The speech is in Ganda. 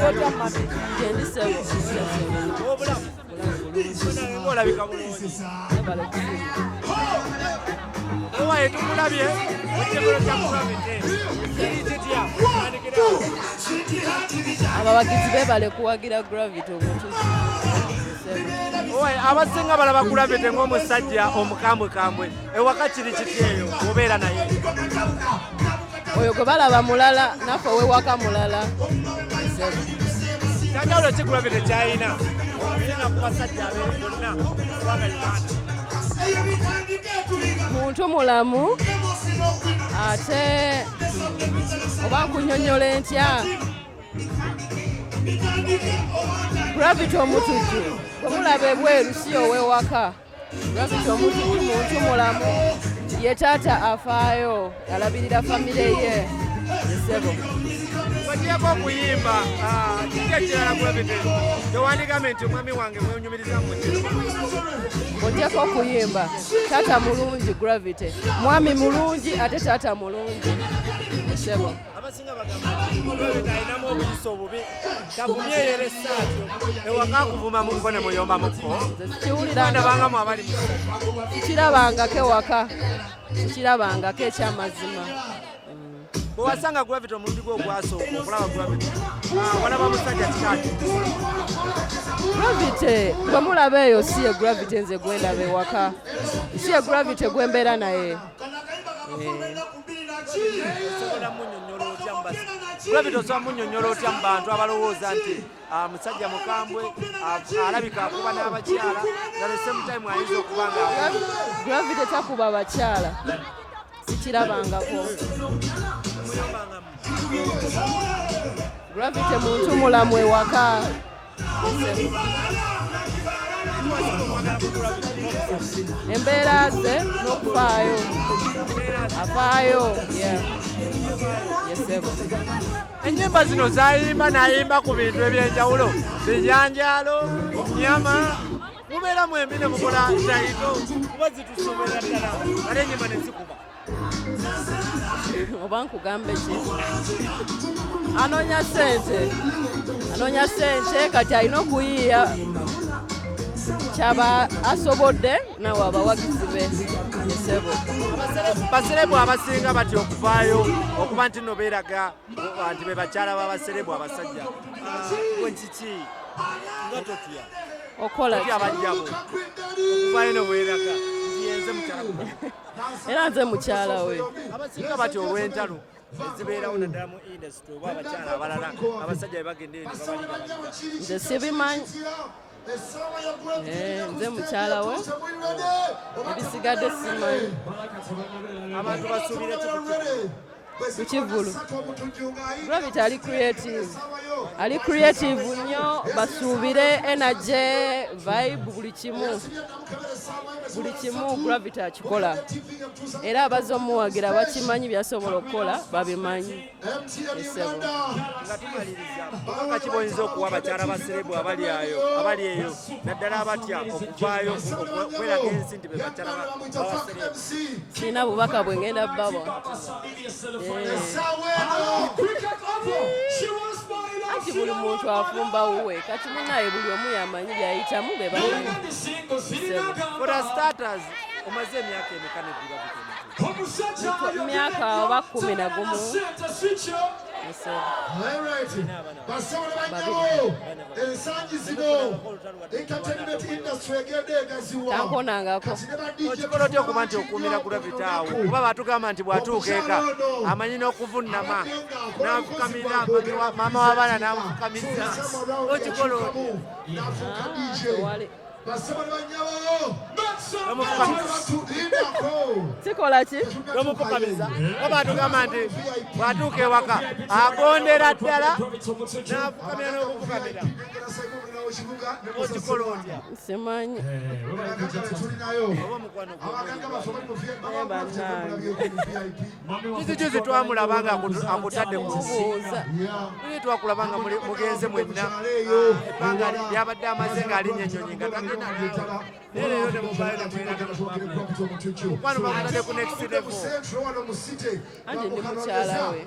oli otya mami? Gendi sebo. Obulamu. Olabika bulungi. Owaye tumulabye ekigolo kya Gravity. Kitya kuwandikirawo. Abawagizi beebale kuwagira Gravity omuntu. Owaye abasinga balaba Gravity ng'omusajja omukambwekambwe. Ewaka kiri kitya eyo obeera naye. Oyo gwe balaba mulala naffe ow'ewaka mulala. Kyanjawulo ki Gravity ky'alina olina ku basajja abeera bonna kubanga Uganda. Muntu mulamu ate oba nkunnyonnyola ntya Gravity omutujju bwe mulaba ebweru si ow'ewaka. Gravity omutujju muntu mulamu ye taata afaayo alabirira famire ye esebo. Wagyeko okuyimba kiki ekirala Gravity tewandigambe nti omwami wange mwenyumiriza mu mutima. Ogyeko okuyimba taata mulungi Gravity mwami mulungi ate taata mulungi esebo. Abasinga bagamba Gravity alinamu obuyisa obubi tavumye yere ssatu ewaka akuvuma mu nko ne muyomba mukko. Bandabangamu abali Kirabangako ewaka kirabangako ekyamazima. bwe wasanga Gravity omulundi gwe ogwasooka okulaba Gravity walaba musajja kikaki. Gravity bwe mulaba eyo si ye Gravity nze gwendaba ewaka si ye Gravity gwembeera naye. Gravity osobola munnyonnyola otya mu bantu abalowooza nti musajja mukambwe alabika akuba n'abakyala nga the same time ayinza okuba nga Gravity takuba bakyala sikirabangako. Gravity muntu mulamu ewaka. Embeera ze n'okufaayo afaayo. Yesebo. ennyimba zino zayimba n'ayimba ku bintu ebyenjawulo bijanjaalo nyama mubeera mwembi ne mukola ntayito kuba zitusomera ddala ale ennyimba ne zikuba. Oba nkugambe ki anoonya ssente kati alina okuyiiya kyaba asobodde nawe abawagizi be esebo. Baserebu abasinga bati okuvaayo okuba nti no beeraga nti be bakyala b'abaserebu abasajja gwe kiki nga totya okola abajjabo okuvaayo no beeraga nti yenze mukyala era nze mukyala we. abasinga bati olw'entalo ezibeerawo naddala mu industry oba abakyala abalala abasajja be bagenda eri babaliga nze sibimanyi nze mukyala we ebisigadde simanyi. abantu basuubire Kukivulu Gravity ali creative nnyo basuubire energy vibe buli kimu Gravity akikola era abazze omuwagira bakimanyi byasobola okukola babimanyi esebo. nga tumaliriza kubanga kiboyinza okuwa abakyala baserebu abali eyo naddala abatya okuvaayo okweraga ensi nti be bakyala babaserebu. Sirina bubaka bwe ngenda babwa anti buli muntu afumba wuwe kati munaye buli omu yamanyi byayitamu be bamanyi. For the starters omaze emyaka emeka ne Gravity? Myaka oba 11. Tankonangako okikola otya okuba nti okuumira Gravity awo kuba batugamba nti bw'atuuka eka amanyi n'okuvunnama n'afukamira maama w'abaana n'amufukamiza okikola otya? Kikola ki? Omupukamiza oba atugamba nti bw'atuuka ewaka agondera ddala n'afukamira n'okufukamira okikola otya? Simanyi. Oba mukwano kizijuzi twamulaba nga akutadde ku kubuuza tuli twakulaba nga mugenze mwenna ebbanga lyabadde amaze ng'alinnya ennyonyi nga tagenda naye leero temuvaayo temweraga mukwano bakutadde ku next level. anti ndi mukyala we.